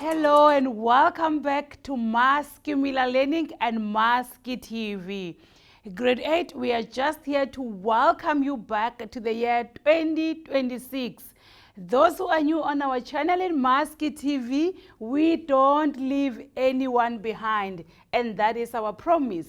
Hello and welcome back to Maski Learning and Maski TV. Grade 8, we are just here to welcome you back to the year 2026. Those who are new on our channel in Maski TV, we don't leave anyone behind, and that is our promise.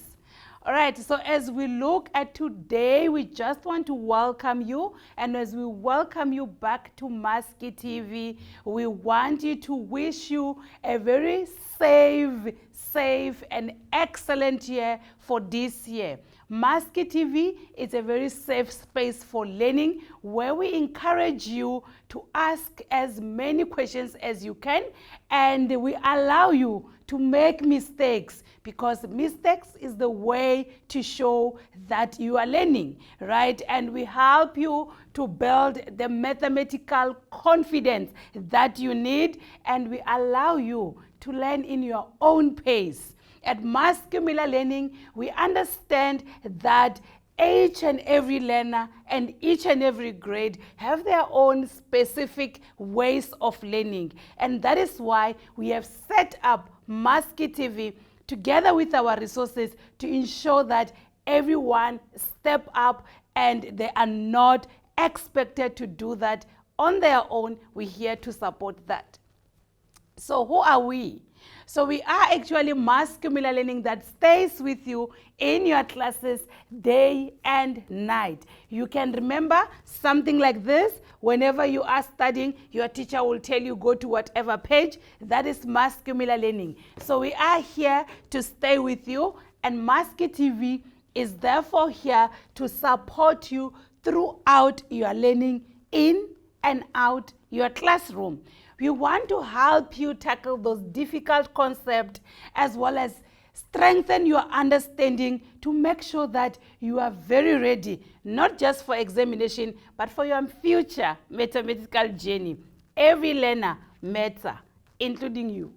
All right, so as we look at today, we just want to welcome you. And as we welcome you back to Maski TV, we want you to wish you a very safe and excellent year for this year. Maski TV is a very safe space for learning where we encourage you to ask as many questions as you can, and we allow you to make mistakes, because mistakes is the way to show that you are learning, right? And we help you to build the mathematical confidence that you need, and we allow you to learn in your own pace. At Maski Learning, we understand that each and every learner and each and every grade have their own specific ways of learning. And that is why we have set up Maski TV together with our resources to ensure that everyone step up, and they are not expected to do that on their own. We're here to support that. So who are we? So we are actually Maski Learning that stays with you in your classes day and night. You can remember something like this. Whenever you are studying, your teacher will tell you go to whatever page. That is Maski Learning. So we are here to stay with you, and Maski TV is therefore here to support you throughout your learning in and out your classroom. We want to help you tackle those difficult concepts as well as strengthen your understanding to make sure that you are very ready, not just for examination, but for your future mathematical journey. Every learner matters, including you.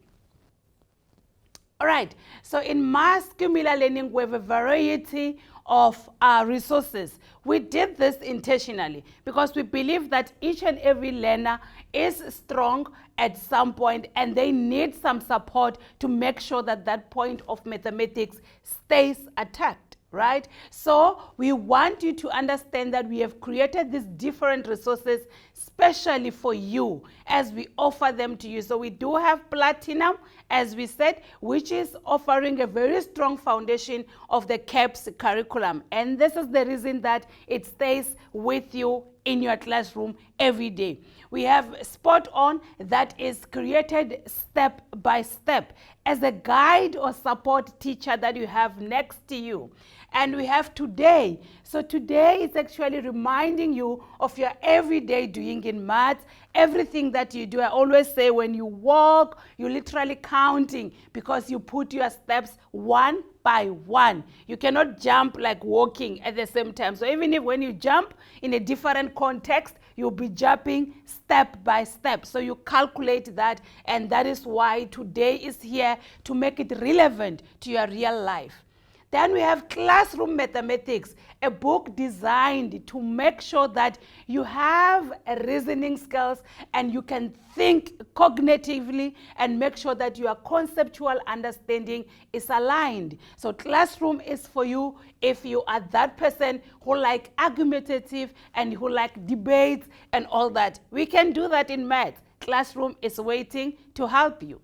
All right, so in Maski Learning, we have a variety of resources. We did this intentionally because we believe that each and every learner is strong at some point, and they need some support to make sure that that point of mathematics stays attacked, right? So we want you to understand that we have created these different resources especially for you as we offer them to you. So we do have Platinum, as we said, which is offering a very strong foundation of the CAPS curriculum. And this is the reason that it stays with you in your classroom every day. We have Spot On, that is created step by step as a guide or support teacher that you have next to you. And we have Today. So today is actually reminding you of your everyday doing in maths, everything that you do. I always say when you walk, you're literally counting because you put your steps one by one. You cannot jump like walking at the same time. So even if when you jump in a different context, you'll be jumping step by step. So you calculate that, and that is why today is here to make it relevant to your real life. Then we have Classroom Mathematics, a book designed to make sure that you have reasoning skills and you can think cognitively and make sure that your conceptual understanding is aligned. So Classroom is for you if you are that person who like argumentative and who like debates and all that. We can do that in math. Classroom is waiting to help you.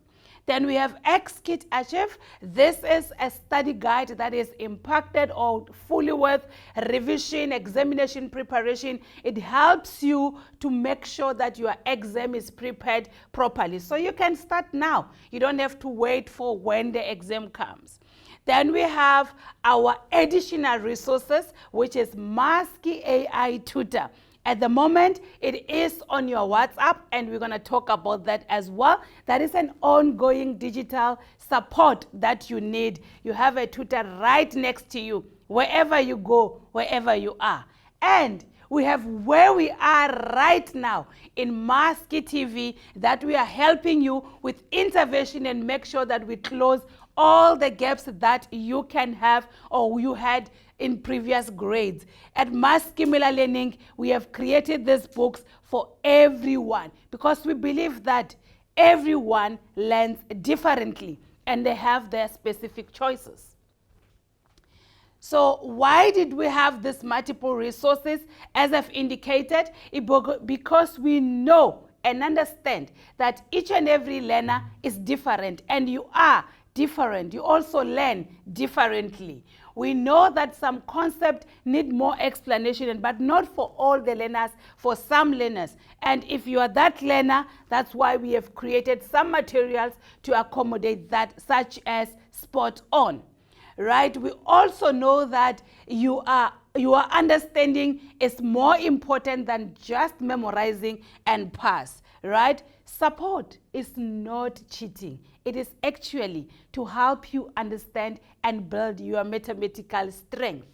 Then we have XKit Achieve. This is a study guide that is impacted or fully worth revision, examination preparation. It helps you to make sure that your exam is prepared properly. So you can start now. You don't have to wait for when the exam comes. Then we have our additional resources, which is Maski AI Tutor. At the moment, it is on your WhatsApp, and we're going to talk about that as well. That is an ongoing digital support that you need. You have a tutor right next to you, wherever you go, wherever you are. And we have where we are right now in Maski TV, that we are helping you with intervention and make sure that we close all the gaps that you can have or you had in previous grades. At Maski Learning, we have created these books for everyone because we believe that everyone learns differently and they have their specific choices. So why did we have these multiple resources? As I've indicated, because we know and understand that each and every learner is different, and you are different. You also learn differently. We know that some concepts need more explanation, but not for all the learners, for some learners. And if you are that learner, that's why we have created some materials to accommodate that, such as Spot On. Right? We also know that your understanding is more important than just memorizing and pass. Right? Support is not cheating. It is actually to help you understand and build your mathematical strength.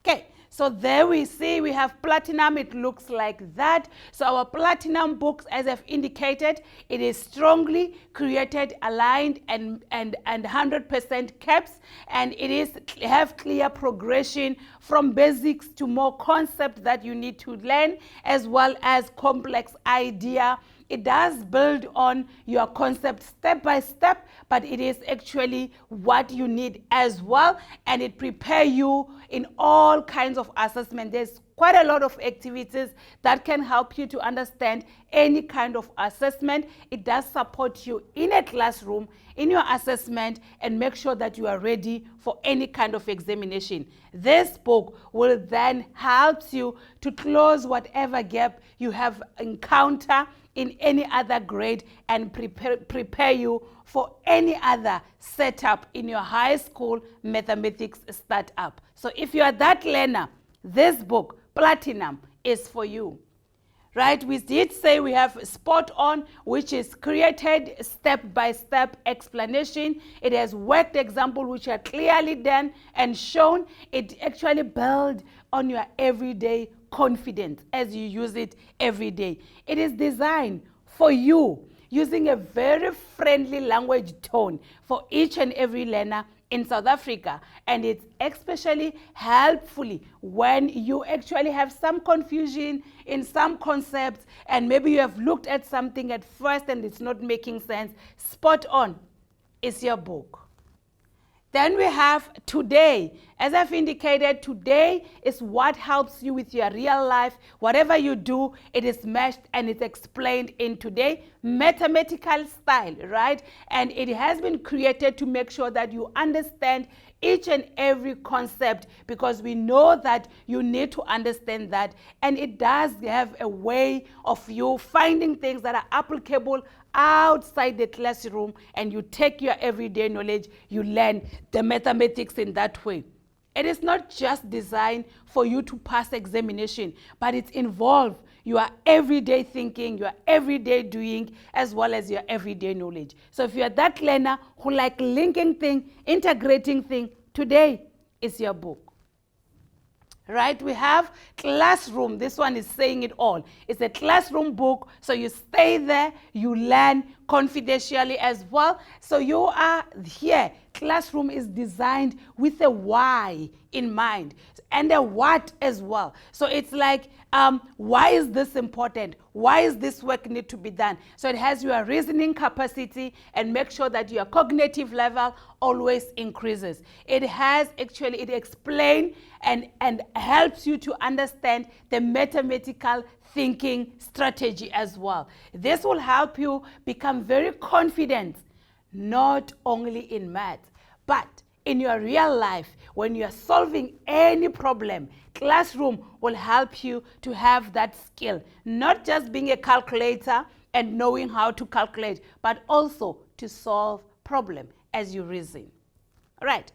Okay, so there we see we have platinum. It looks like that. So our platinum books, as I've indicated, it is strongly created, aligned, and 100% caps, and it is have clear progression from basics to more concept that you need to learn, as well as complex idea. It does build on your concept step by step, but it is actually what you need as well, and it prepares you in all kinds of assessment. There's quite a lot of activities that can help you to understand any kind of assessment. It does support you in a classroom, in your assessment, and make sure that you are ready for any kind of examination. This book will then help you to close whatever gap you have encountered in any other grade and prepare you for any other setup in your high school mathematics startup. So if you are that learner, this book, Platinum, is for you. Right? We did say we have Spot On, which is created step-by-step explanation. It has worked example which are clearly done and shown. It actually builds on your everyday confidence as you use it every day. It is designed for you using a very friendly language tone for each and every learner in South Africa, and it's especially helpful when you actually have some confusion in some concepts, and maybe you have looked at something at first and it's not making sense. Spot On is your book. Then we have Today. As I've indicated, today is what helps you with your real life. Whatever you do, it is meshed and it's explained in Today mathematical style, right? And it has been created to make sure that you understand each and every concept, because we know that you need to understand that. And it does have a way of you finding things that are applicable outside the classroom, and you take your everyday knowledge, you learn the mathematics in that way. It is not just designed for you to pass examination, but it involves your everyday thinking, your everyday doing, as well as your everyday knowledge. So if you are that learner who like linking things, integrating things, Today is your book. Right? We have Classroom. This one is saying it all. It's a classroom book, so you stay there, you learn confidentially as well. So you are here. Classroom is designed with a why in mind and a what as well. So it's like, why is this important? Why is this work need to be done? So it has your reasoning capacity and make sure that your cognitive level always increases. It has actually, it explains and helps you to understand the mathematical thinking strategy as well. This will help you become very confident, not only in math, but in your real life. When you are solving any problem, Classroom will help you to have that skill, not just being a calculator and knowing how to calculate, but also to solve problem as you reason. All right.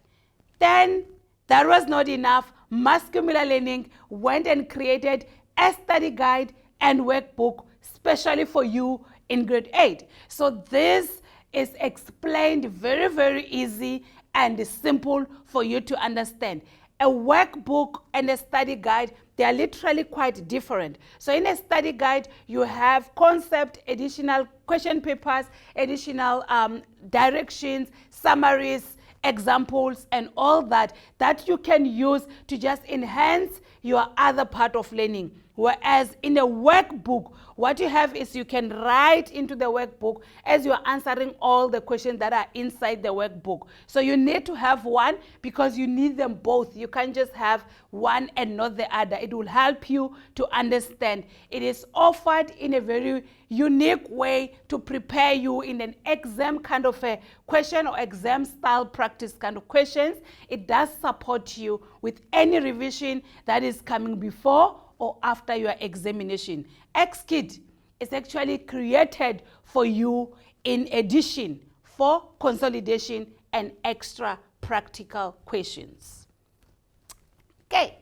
Then that was not enough. Maskew Learning went and created a study guide and workbook specially for you in grade 8. So this is explained very, very easy and simple for you to understand. A workbook and a study guide, they are literally quite different. So in a study guide, you have concept, additional question papers, additional directions, summaries, examples, and all that you can use to just enhance your other part of learning. Whereas in a workbook, what you have is you can write into the workbook as you're answering all the questions that are inside the workbook. So you need to have one because you need them both. You can't just have one and not the other. It will help you to understand. It is offered in a very unique way to prepare you in an exam kind of a question or exam style practice kind of questions. It does support you with any revision that is coming before or after your examination. XKit is actually created for you in addition for consolidation and extra practical questions. Okay,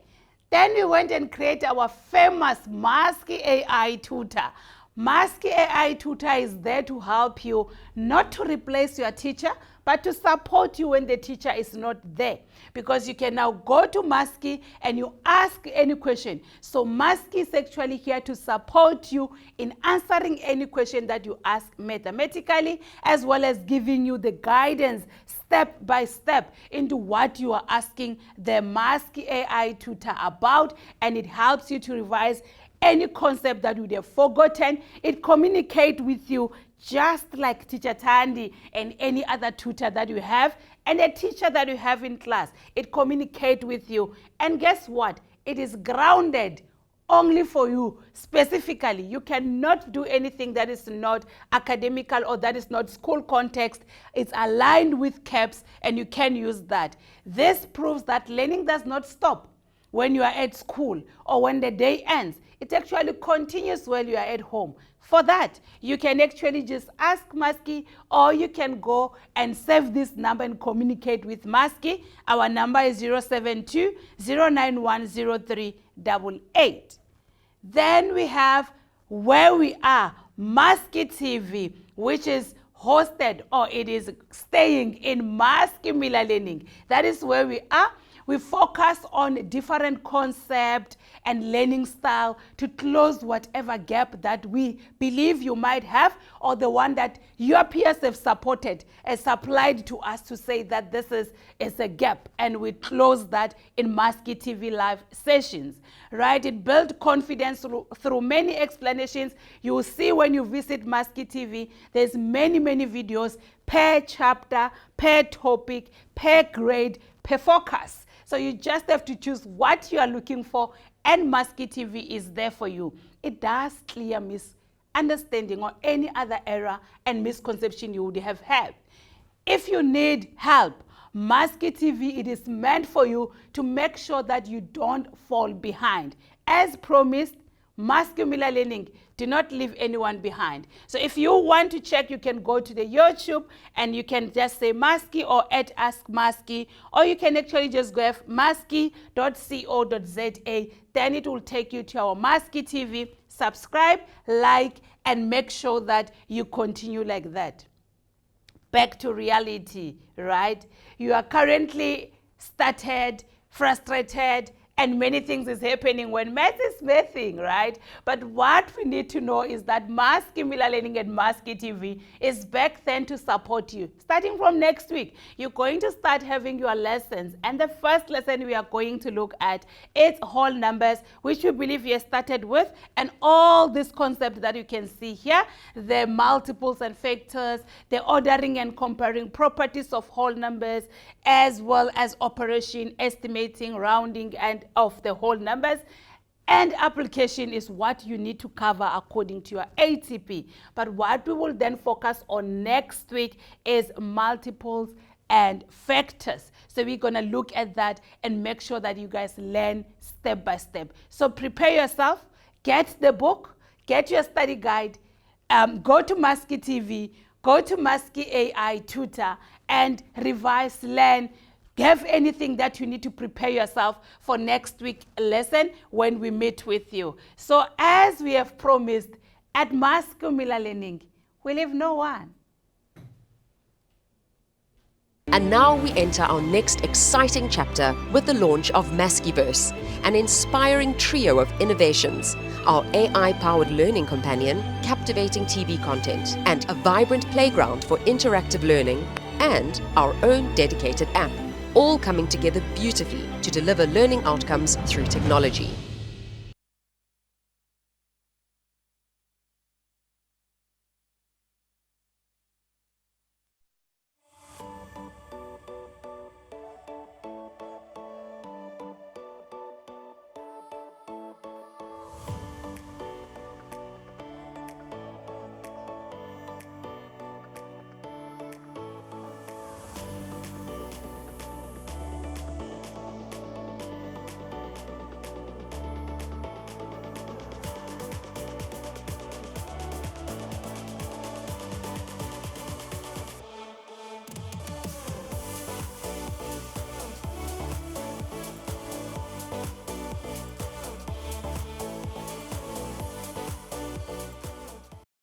then we went and created our famous Maski AI tutor. Maski AI tutor is there to help you, not to replace your teacher, but to support you when the teacher is not there. Because you can now go to Maski and you ask any question. So Maski is actually here to support you in answering any question that you ask mathematically, as well as giving you the guidance step by step into what you are asking the Maski AI tutor about, and it helps you to revise any concept that you would have forgotten. It communicates with you just like Teacher Tandy and any other tutor that you have and a teacher that you have in class. It communicates with you. And guess what? It is grounded only for you specifically. You cannot do anything that is not academical or that is not school context. It's aligned with CAPS and you can use that. This proves that learning does not stop when you are at school or when the day ends. It actually continues while you are at home. For that, you can actually just ask Maski, or you can go and save this number and communicate with Maski. Our number is 072-0910388. Then we have where we are, Maski TV, which is hosted, or it is staying in Maski Mila Learning. That is where we are. We focus on different concepts and learning style to close whatever gap that we believe you might have, or the one that your peers have supported and supplied to us to say that this is a gap, and we close that in Maski TV live sessions, right? It builds confidence through many explanations. You will see when you visit Maski TV, there's many videos per chapter, per topic, per grade, per focus. So you just have to choose what you are looking for, and Maski TV is there for you. It does clear misunderstanding or any other error and misconception you would have had. If you need help, Maski TV, it is meant for you to make sure that you don't fall behind. As promised, Maski Mila Learning, do not leave anyone behind. So if you want to check, you can go to the YouTube and you can just say Maski or at askmaski, or you can actually just go to maski.co.za. Then it will take you to our Maski TV. Subscribe, like, and make sure that you continue like that. Back to reality, right? You are currently started, frustrated, and many things is happening when math is mathing, right? But what we need to know is that Maski Mila Learning and Maski TV is back then to support you. Starting from next week, you're going to start having your lessons. And the first lesson we are going to look at is whole numbers, which we believe you started with, and all this concept that you can see here, the multiples and factors, the ordering and comparing properties of whole numbers, as well as operation, estimating, rounding, and of the whole numbers. And application is what you need to cover according to your ATP. But what we will then focus on next week is multiples and factors. So we're going to look at that and make sure that you guys learn step by step. So prepare yourself, get the book, get your study guide, go to Maski TV, go to Maski AI tutor, and revise, learn. Have anything that you need to prepare yourself for next week's lesson when we meet with you. So as we have promised, at Maski Mila Learning, we leave no one. And now we enter our next exciting chapter with the launch of Maskiverse, an inspiring trio of innovations, our AI-powered learning companion, captivating TV content, and a vibrant playground for interactive learning, and our own dedicated app, all coming together beautifully to deliver learning outcomes through technology.